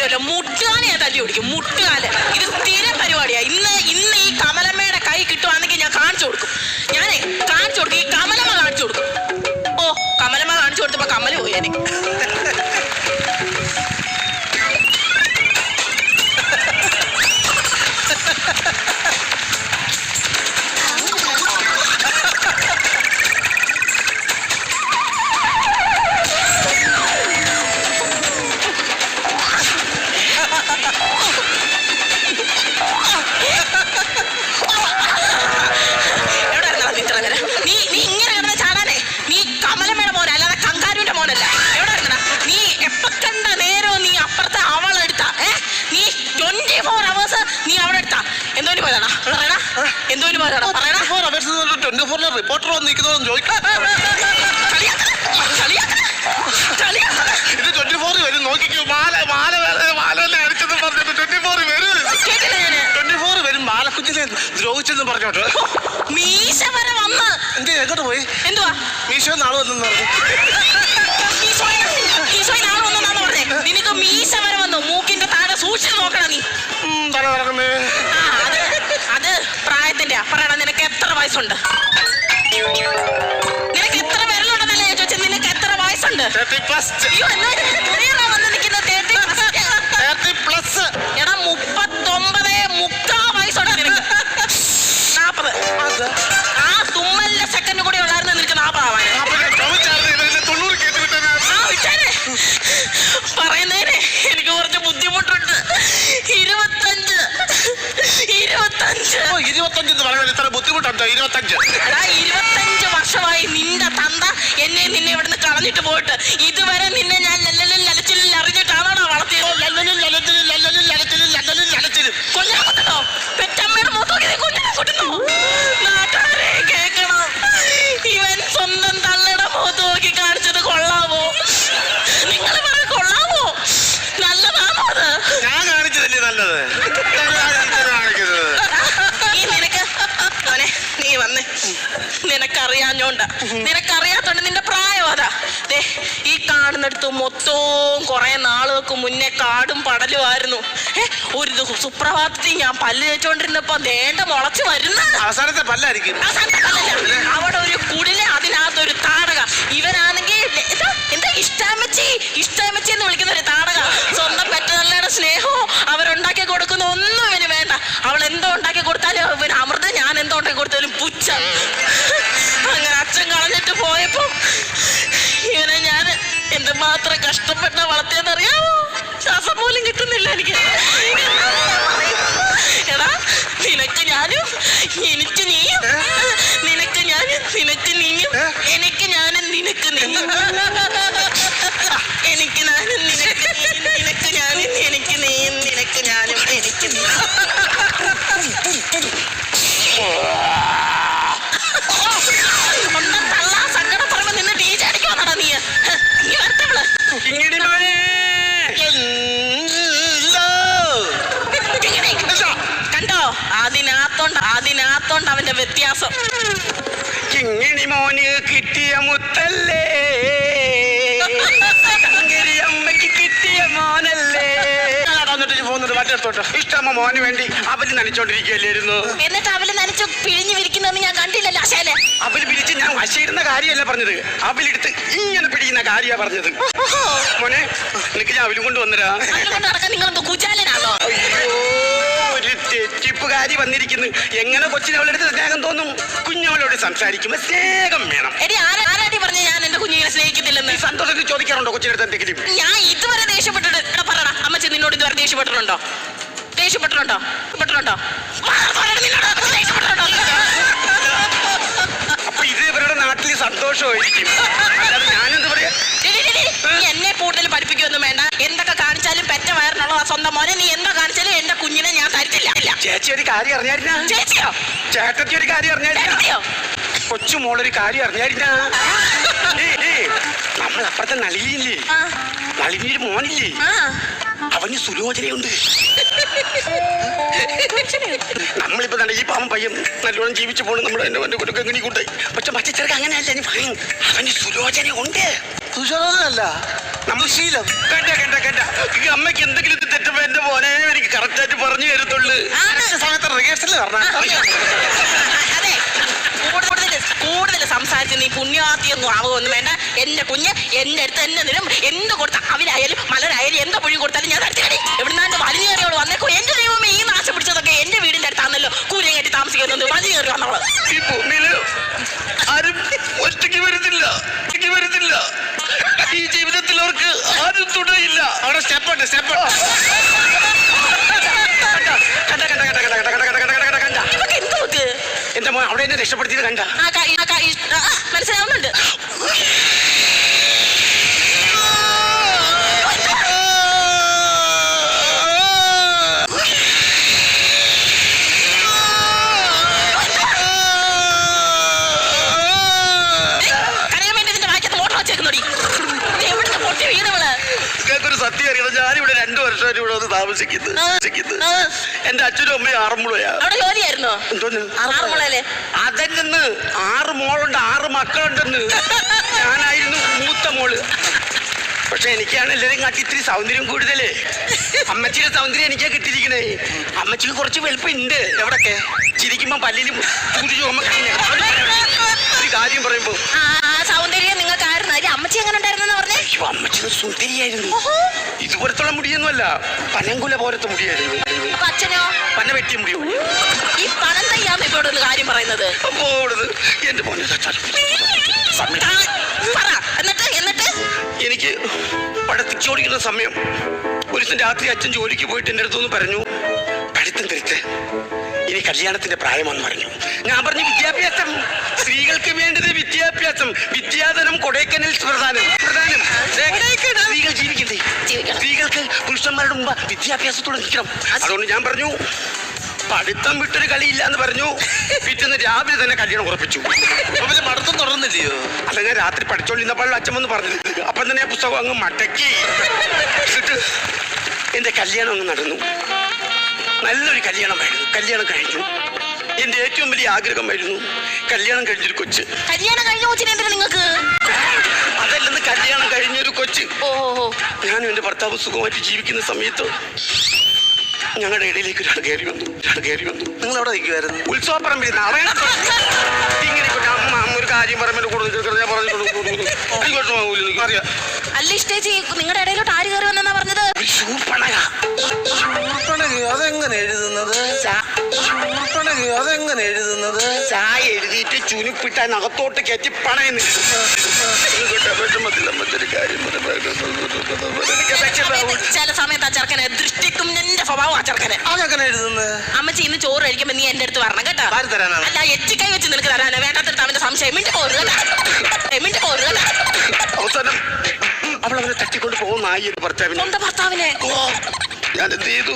ഉണ്ടല്ലോ മുട്ടുകാലെ ഞാൻ തല്ലി ഓടിക്കും. മുട്ടുകാല് ഇത് സ്ഥിരം പരിപാടിയാ. ഇന്ന് ഈ കമലമ്മയുടെ കൈ കിട്ടുവാണെങ്കിൽ ഞാൻ കാണിച്ചു കൊടുക്കും. ഞാനേ കാണിച്ചു കൊടുക്കും. ഈ കമലമ്മ കാണിച്ചു കൊടുക്കും. ഓ കമലമ്മ കാണിച്ചു കൊടുത്തപ്പോ കമല് പോയി. എനിക്ക് റിപ്പോർട്ടർ വന്ന് നിൽക്കുന്നതെന്ന് ചോദിക്കാം. ഇത് 24 വരും നോക്കിക്കോ. മാല അടിച്ചെന്ന് പറഞ്ഞിട്ട് 24 വരും. 24 വരും. മാലക്കുഞ്ഞിനെ ദ്രോഹിച്ചെന്ന് പറഞ്ഞോട്ടോ. മീശ വരെ വന്ന് എന്ത് എങ്ങോട്ട് പോയി? എന്തുവാ മീശ നാളെ വന്നെന്ന് പറഞ്ഞു. നിനക്ക് മീശ വരെ വന്നു. മൂക്കിന്റെ താഴെ സൂക്ഷിച്ചു നോക്കണം നീ. തല നടക്കുന്നേ. അത് പ്രായത്തിന്റെ പറയണ. നിനക്ക് എത്ര വയസ്സുണ്ട്? നിനക്ക് എത്ര വിരലുണ്ടെന്നല്ലേ ഞാൻ ചോദിച്ചത്. നിനക്ക് എത്ര വയസ്സുണ്ട്? 30+. വന്ന് നിൽക്കുന്നത് 30+. എടാ 39.3 വയസ്സുണ്ട് നിനക്ക്. 40. ആ തുമ്മലിന്റെ സെക്കൻഡ് കൂടി ഉള്ളായിരുന്നു നിനക്ക് 40 ആവാൻ. പറയുന്നതിന് എനിക്ക് കുറച്ച് ബുദ്ധിമുട്ടുണ്ട്. 25 ബുദ്ധിമുട്ടുണ്ടോ? 25 വർഷമായി നിന്റെ തന്ത നിന്നെ ഇവിടുന്ന് കളഞ്ഞിട്ട് പോയിട്ട് ഇതുവരെ നിന്നെ ഞാൻ ലലച്ചിൽ അറിഞ്ഞിട്ടാണോ വളർത്തിയത്? കൊഞ്ഞാ കൊട്ടുന്നോ? പെറ്റമ്മയുടെ മൂത്തോക്കി കൊഞ്ഞാ കൊട്ടുന്നോ? നാട്ടുകാരെ കേൾക്കണം. ഇവൻ സ്വന്തം തള്ളയുടെ മൂത്ത് നോക്കി കാണിച്ചത് കൊള്ളാവോ? നിങ്ങൾ കൊള്ളാവോ? നല്ലതാണോ അത്? ഞാൻ കാണിച്ചതല്ലേ നല്ലത്. നീ വന്നേ. നിനക്കറിയാത്തോണ്ട് നിന്റെ പ്രായം അതാ. ഈ കാണുന്നിടത്ത് മൊത്തവും കുറെ നാളുകൾക്ക് മുന്നേ കാടും പടലും ആയിരുന്നു. ഒരു സുപ്രഭാതത്തിൽ ഞാൻ പല്ല് തേച്ചോണ്ടിരുന്നപ്പോ ദേണ്ട മുളച്ച് വരുന്ന അവസാനത്തെ പല്ലായിരിക്കും. അവിടെ ഒരു കുടില്, അതിനകത്തൊരു താടക. ഇവനാണെങ്കിൽ എന്താ ഇഷ്ടാമച്ചി എന്ന് വിളിക്കുന്ന ഒരു താടക. സ്വന്തം പെറ്റതള്ളയുടെ സ്നേഹവും അവരുണ്ടാക്കി കൊടുക്കുന്ന ഒന്നും ഇവന് വേണ്ട. അവൾ എന്തോ ഉണ്ടാക്കി കൊടുത്താലും ഇവന് അമൃത്, ഞാൻ എന്തോ ഉണ്ടാക്കി കൊടുത്താലും പുച്ഛം. അങ്ങനെ അച്ഛൻ കളഞ്ഞിട്ട് പോയപ്പോ ഇവനെ ഞാൻ എന്തുമാത്രം കഷ്ടപ്പെട്ട വളർത്തിയെന്നറിയാമോ? ശ്വാസം പോലും കിട്ടുന്നില്ല എനിക്ക്. എടാ നിനക്ക് ഞാനും എനിക്ക് നീയും, നിനക്ക് ഞാനും നിനക്ക് നീയും, എനിക്ക് ഞാനും നിനക്ക് നീയും, എനിക്ക് ഞാനും നിനക്ക് നീയും, നിനക്ക് ഞാനും എനിക്ക് നീയും, നിനക്ക് ഞാനും എനിക്ക് നീയും. സങ്കടം പറയുമ്പോ നിന്ന് ടീച്ചർ അടിക്കുവാണോ നീ? നീ വരത്തവള് കണ്ടോ? അതിനകത്തോണ്ട് അവന്റെ വ്യത്യാസം. കിങ്ങിണി മോന് കിട്ടിയ മുത്തല്ലേ, അമ്മയ്ക്ക് കിട്ടിയ മോനല്ലേ. ഇഷ്ടമ്മ മോന് വേണ്ടി അവല് നനച്ചോണ്ടിരിക്കുകയല്ലായിരുന്നു. എന്നിട്ട് അവല് നനച്ച് പിഴിഞ്ഞു വിരിക്കുന്നൊന്നും ഞാൻ കണ്ടില്ലല്ലോ. ആശാലെ അവല് പിരിച്ച് ഞാൻ വശയിരുന്ന കാര്യമല്ല പറഞ്ഞത്, അവലെടുത്ത് ഇങ്ങനെ പിടിക്കുന്ന കാര്യ പറഞ്ഞത്. മോനെ നിനക്ക് ഞാൻ അവലും കൊണ്ട് വന്നരാ. നിങ്ങളെന്തോ കുചാലനാണോ? ഒരു തെറ്റിപ്പുകാരി വന്നിരിക്കുന്നു. എങ്ങനെ കൊച്ചിനെ അവളെടുത്ത് സ്നേഹം തോന്നും? കുഞ്ഞവളോട് സംസാരിക്കുമ്പോ സ്നേഹം വേണം. ആരാടി പറഞ്ഞ ഞാൻ എന്റെ കുഞ്ഞിനെ സ്നേഹിക്കത്തില്ലെന്ന്? സന്തോഷത്തിൽ ചോദിക്കാറുണ്ടോ കൊച്ചിനടുത്ത് എന്തെങ്കിലും? ഞാൻ ഇതുവരെ ദേഷ്യപ്പെട്ടിട്ട് പറയണ അമ്മച്ചി നിന്നോട് ഇതുവരെ ദേഷ്യപ്പെട്ടിട്ടുണ്ടോ? അപ്പൊ ഇത് ഇവരുടെ നാട്ടിൽ സന്തോഷമായിരിക്കും. ഞാനെന്ത് പറയാ? എന്നെ കൂടുതൽ പഠിപ്പിക്കൊന്നും വേണ്ട. എന്തൊക്കെ കാണിച്ചാലും പെറ്റ വയറിനുള്ള സ്വന്തം മോനെ നീ എന്താ കാണിച്ചാലും എന്റെ കുഞ്ഞിനെ ഞാൻ തരത്തില്ല. ചേച്ചി ഒരു കാര്യം അറിഞ്ഞായിരുന്ന? ചേച്ചിയോ? ചേട്ടത്തി ഒരു കാര്യം അറിഞ്ഞായിരുന്നോ? കൊച്ചുമോളൊരു കാര്യം അറിഞ്ഞായിരുന്ന? നമ്മളപ്പുറത്തെ നളിനിയില്ലേ, നളിനിയൊരു മോനില്ലേ, അവന് സുലോചനയുണ്ട്. നമ്മളിപ്പോ തന്നെ ഈ പാവം പയ്യൻ നല്ലോണം ജീവിച്ചു പോകണം. നമ്മൾ എന്റെ കൊടുക്കെങ്ങനെ കൂട്ടായി. പക്ഷെ മറ്റേ ചെറുക്ക് അങ്ങനെയല്ല, അവന് സുലോചന ഉണ്ട്. ദുശോധനല്ല, നമ്മൾ ശീലം. കണ്ട അമ്മയ്ക്ക് എന്തെങ്കിലും തെറ്റുമ്പോ എന്റെ മോനെ എനിക്ക് കറക്റ്റായിട്ട് പറഞ്ഞു തരത്തുള്ളു. സമയത്ത് റിഹേഴ്സൽ അതെ, കൂടുതൽ സംസാരിച്ച് നീ പുണ്യാത്തിയൊന്നും ആവുമൊന്നും വേണ്ട. എന്റെ കുഞ്ഞ് എന്റെ അടുത്ത് തന്നെ നിരും. എന്ത് കൊടുത്ത അവിലായാലും മലരായാലും എന്താ പൊഴി കൊടുത്താലും ഞാൻ തരത്തിക്കടി. എവിടുന്നാണ്ട് വലിഞ്ഞു കയറിയോളൂ വന്നേക്കോ. എന്റെ ദൈവമേ, ഈ നാശം പിടിച്ചതൊക്കെ എന്റെ വീടിന്റെ അടുത്താണല്ലോ. കൂരയും കെട്ടി താമസിക്കുന്നത് വലിഞ്ഞു കയറി വന്നോളൂ. ഈ ഭൂമിയില് ആരും ഒറ്റയ്ക്ക് വരുന്നില്ല. ഈ ജീവിതത്തിൽ അവർക്ക് ആരും തുണയില്ല. അവിടെ സ്റ്റെപ്പുണ്ട്. എന്റെ മോൻ അവിടെ എന്നെ രക്ഷപ്പെടുത്തിയത് കണ്ട. മനസ്സിലാവുന്നുണ്ട്. സത്യം അറിയണം, ഞാനിവിടെ 2 വർഷമായിട്ട് ഇവിടെ വന്ന് താമസിക്കുന്നു. എന്റെ അച്ഛനും അമ്മയും ആറന്മുളയാ. അതിൽ നിന്ന് 6 മോളുണ്ട്, 6 മക്കളുണ്ടെന്ന്. ഞാനായിരുന്നു മൂത്ത മോള്. പക്ഷെ എനിക്കാണ് എല്ലാവരും കാട്ടി ഇത്തിരി സൗന്ദര്യം കൂടുതലേ. അമ്മച്ചിയുടെ സൗന്ദര്യം എനിക്കാ കിട്ടിയിരിക്കണേ. അമ്മച്ചിക്ക് കുറച്ച് വെളുപ്പുണ്ട്. എവിടൊക്കെ ചിരിക്കുമ്പോ പല്ലിലും ഒരു കാര്യം പറയുമ്പോ സൗന്ദര്യം നിങ്ങൾക്ക് ആയിരുന്നു. അമ്മച്ചി എങ്ങനെ ഉണ്ടായിരുന്നു പറഞ്ഞേ? അമ്മച്ചി സുന്ദരിയായിരുന്നു. ഇതുപോലത്തുള്ള മുടിയൊന്നുമല്ല, പനങ്കുല പോലത്തെ മുടിയായിരുന്നു. അച്ഛനോ? പന വെട്ടിയ മുടിയോ. ഈ പണം തയ്യാന്ന് ഇപ്പോഴൊരു കാര്യം പറയുന്നത്. അപ്പോ എന്റെ മോനെ എന്നിട്ട് എനിക്ക് പഠിപ്പിച്ചോടിക്കുന്ന സമയം ഒരു രാത്രി അച്ഛൻ ജോലിക്ക് പോയിട്ട് എൻ്റെ അടുത്തൊന്ന് പറഞ്ഞു, പഠിത്തം തിരിച്ച് ഇനി കല്യാണത്തിന്റെ പ്രായമെന്ന് പറഞ്ഞു. ഞാൻ പറഞ്ഞു, വിദ്യാഭ്യാസം സ്ത്രീകൾക്ക് വേണ്ടത് വിദ്യാഭ്യാസം. വിദ്യാധനം കൊടൈക്കനൽ പ്രധാനം. സ്ത്രീകൾ ജീവിക്കണ്ടേ? സ്ത്രീകൾക്ക് പുരുഷന്മാരുടെ മുമ്പ് വിദ്യാഭ്യാസത്തോടെ നിൽക്കണം. അതുകൊണ്ട് ഞാൻ പറഞ്ഞു, പഠിത്തം വിട്ടൊരു കളിയില്ല എന്ന് പറഞ്ഞു. പിറ്റേന്ന് രാവിലെ തന്നെ കല്യാണം ഉറപ്പിച്ചു. പഠിത്തം തുടർന്നില്ലയോ? അല്ല, ഞാൻ രാത്രി പഠിച്ചോണ്ടിരുന്നപ്പോൾ അച്ഛൻ വന്ന് പറഞ്ഞത്. അപ്പം തന്നെ പുസ്തകം അങ്ങ് മടക്കി എന്റെ കല്യാണം അങ്ങ് നടന്നു. നല്ലൊരു കല്യാണമായിരുന്നു. കല്യാണം കഴിഞ്ഞു. എന്റെ ഏറ്റവും വലിയ ആഗ്രഹമായിരുന്നു കല്യാണം കഴിഞ്ഞൊരു കൊച്ച്. കല്യാണം കഴിഞ്ഞ കൊച്ചിനെ എന്തിനാ നിങ്ങൾക്ക്? അതല്ലെന്ന്, കല്യാണം കഴിഞ്ഞൊരു കൊച്ച്. ഞാനും എന്റെ ഭർത്താവ് സുഖമായിട്ട് ജീവിക്കുന്ന സമയത്ത് ഞങ്ങളുടെ ഇടയിലേക്ക് ഒരാൾ കയറി വന്നു. നിങ്ങൾ അവിടെ നിൽക്കുമായിരുന്നു. ഉത്സവപ്പറമ്പിൽ ഇങ്ങനെ അമ്മ ഒരു കാര്യം പറയുമ്പോൾ അറിയാം. അല്ല ഇഷ്ടേച്ചി, നിങ്ങളുടെ ഇടയിലോട്ട് ആര് കയറി വന്നാ പറഞ്ഞത്? അതെങ്ങനെ എഴുതുന്നത്? ചായ എഴുതിയിട്ട് ചുനുപ്പിട്ടാൻ അകത്തോട്ട് കയറ്റി പണയുന്നു. ചില സമയത്ത് ആ ചെറുക്കനെ ദൃഷ്ടിക്കും എന്റെ സ്വഭാവം. ആ ചെറുക്കനെ അതെങ്ങനെ എഴുതുന്നത്? അമ്മച്ചി ഇന്ന് ചോറ് കഴിക്കുമ്പോ നീ എന്റെ അടുത്ത് വരണം കേട്ടോ. അല്ല, എച്ചിക്കൈ വെച്ച് നിനക്ക് തരാനോ വേണ്ടാത്തടുത്ത് അവന്റെ സംശയം. മിണ്ടി പോരുക. അവസാനം അവളവനെ തട്ടിക്കൊണ്ട് പോകുന്നായി എന്റെ ഭർത്താവിനെ. സ്വന്തം ഭർത്താവിനെ ഞാൻ എന്ത് ചെയ്തു?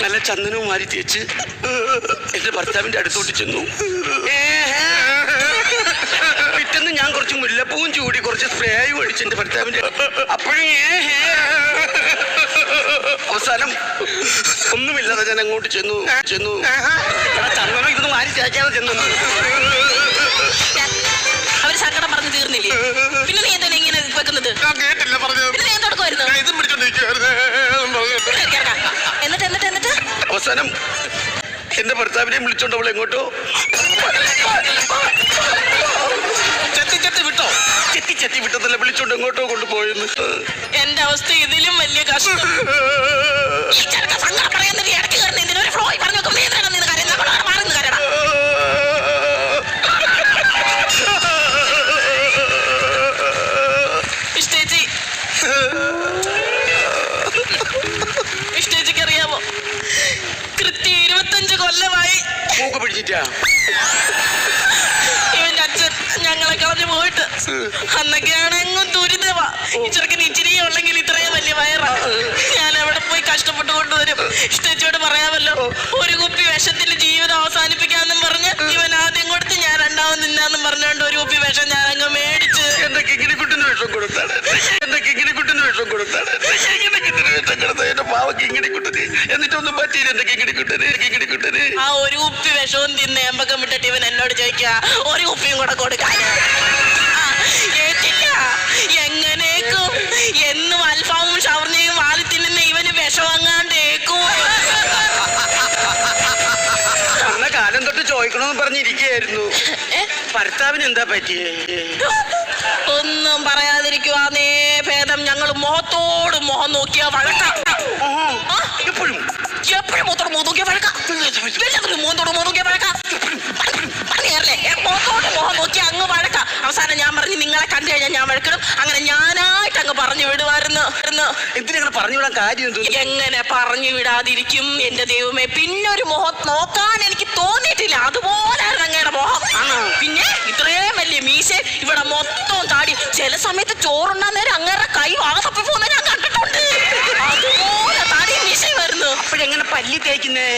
നല്ല ചന്ദനവും മാറി തേച്ച് എന്റെ ഭർത്താവിന്റെ അടുത്തോട്ട് ചെന്നു. പിറ്റേന്ന് ഞാൻ കുറച്ച് മുല്ലപ്പൂവും ചൂടി കുറച്ച് സ്പ്രേയും അടിച്ച് എന്റെ ഭർത്താവിന്റെ. അപ്പോഴേ അവസാനം ഒന്നുമില്ലാതെ ഞാൻ അങ്ങോട്ട് ചെന്നു. ചന്ദനം ഇതൊന്നും മാറി തേക്കാതെ ചെന്നു. അവര് സങ്കടം പറഞ്ഞു തീർന്നില്ലേ? പിന്നെ നീ എന്താണ് ഇങ്ങനെ വെക്കുന്നത്? കേട്ടില്ല പറഞ്ഞത്. പിന്നെ നീ എന്തെടുക്കുമായിരുന്നു? എന്നിട്ട് അവസാനം എന്റെ ഭർത്താവിനെ വിളിച്ചോണ്ട് അവൾ എങ്ങോട്ടോ ചെത്തി വിട്ടതല്ല, വിളിച്ചോണ്ട് എങ്ങോട്ടോ കൊണ്ടുപോയെന്ന്. എന്റെ അവസ്ഥ ഇതിലും വലിയ കഷ്ടം. സങ്കടം പറയാൻ ഇടയ്ക്ക് കയറുന്ന എന്തിനൊരു ഫ്ലോയി പറഞ്ഞു വെക്കും. ഇഷ്ടേച്ചിക്ക് അറിയാമോ, കൃത്യം 25 കൊല്ലമായി മൂക്ക് പിടിച്ചിട്ടാ ഇവന്റെ അച്ഛൻ ഞങ്ങളെ കളഞ്ഞു പോയിട്ട്. അന്നൊക്കെയാണ് എങ്ങും ദുരിതമാ. ഈ ചെറുക്കിന് ഇച്ചിരി ഉള്ളെങ്കിൽ ഇത്രയും വലിയ വയറാ. ഞാൻ എവിടെ പോയി കഷ്ടപ്പെട്ട് കൊണ്ടുവരും? ഇഷ്ടേച്ചിയോട് പറയാമല്ലോ, ഒരു കുപ്പി വിഷത്തിൽ ജീവിതം അവസാനിപ്പിക്കാന്നും പറഞ്ഞ് ഇവൻ ആദ്യം കൊടുത്ത് ഞാൻ രണ്ടാമത് നിന്നാന്നും പറഞ്ഞുകൊണ്ട് ഒരു കുപ്പി വിഷം ഞാൻ അങ്ങ് മേടിച്ച് എന്റെ കിങ്ങിണിക്കുട്ടിന് വിഷം കൊടുത്താണ്. എന്റെ പാവ കിങ്ങിണിക്കുട്ടന് എന്നിട്ടൊന്നും പറ്റിയില്ല. എന്റെ കിങ്ങിണിക്കുട്ടന് ആ ഒരു കുപ്പി വിഷവും തിന്ന് എമ്പക്കം വിട്ടിട്ട് ഇവൻ എന്നോട് ചോദിക്കുക ഒരു കുപ്പിയും കൂടെ കൊടുക്കാൻ. ഏറ്റില്ല. എന്നും അൽഫാമും ഷവർമ്മയും വാലി തിന്നുന്ന ഇവന് വിഷമങ്ങാണ്ടേക്കും. അന്ന കാലം തൊട്ട് ചോദിക്കണമെന്ന് പറഞ്ഞിരിക്കുകയായിരുന്നു. ഭർത്താവിന് എന്താ പറ്റിയേ? ഒന്നും പറയാതിരിക്കുവാന്നേ ഭേദം. ഞങ്ങൾ മുഖത്തോട് മുഖം നോക്കിയാ വഴക്കാം. എപ്പോഴും എപ്പോഴും മുഖത്തോട് മുഖം നോക്കിയാ വഴക്കാം. എല്ലാത്തിനും മുഖത്തോട് മുഖം നോക്കിയാ വഴക്കാം. പറഞ്ഞേറല്ലേ മുഖത്തോട് മുഖം നോക്കി അങ്ങ് വഴക്കാം. അവസാനം ഞാൻ പറഞ്ഞു നിങ്ങളെ കണ്ടു കഴിഞ്ഞാൽ ഞാൻ വഴക്കിടും. അങ്ങനെ ഞാനായിട്ട് അങ്ങ് പറഞ്ഞു വിടുവായിരുന്നു. എന്തിനാ പറഞ്ഞു വിടാൻ കാര്യം എന്തോ? എങ്ങനെ പറഞ്ഞു വിടാതിരിക്കും എന്റെ ദൈവമേ. പിന്നെ ഒരു മുഖം നോക്കാൻ എനിക്ക് തോന്നിയിട്ടില്ല. അതുപോലായിരുന്നു അങ്ങയുടെ മുഖം. പിന്നെ ഇത്രയും വലിയ മീശ, ഇവിടെ മൊത്തം താടി. ചില സമയത്ത് ചോറുണ്ടാൻ നേരം അങ്ങേരുടെ കൈ വാങ്ങ തപ്പി പോകുന്ന ഞാൻ കണ്ടിട്ടുണ്ട്. അതുപോലെ താടി മീശ വരുന്നു. അപ്പോഴെങ്ങനെ പല്ലി തേക്കുന്നേ?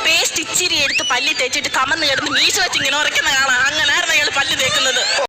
പേസ്റ്റ് ഇച്ചിരി എടുത്ത് പല്ലി തേച്ചിട്ട് കമന്ന് കിടന്ന് മീശ വെച്ച് ഇങ്ങനെ ഉറയ്ക്കുന്ന കാണാം. അങ്ങനായിരുന്നു അയാൾ പല്ല് തേക്കുന്നത്.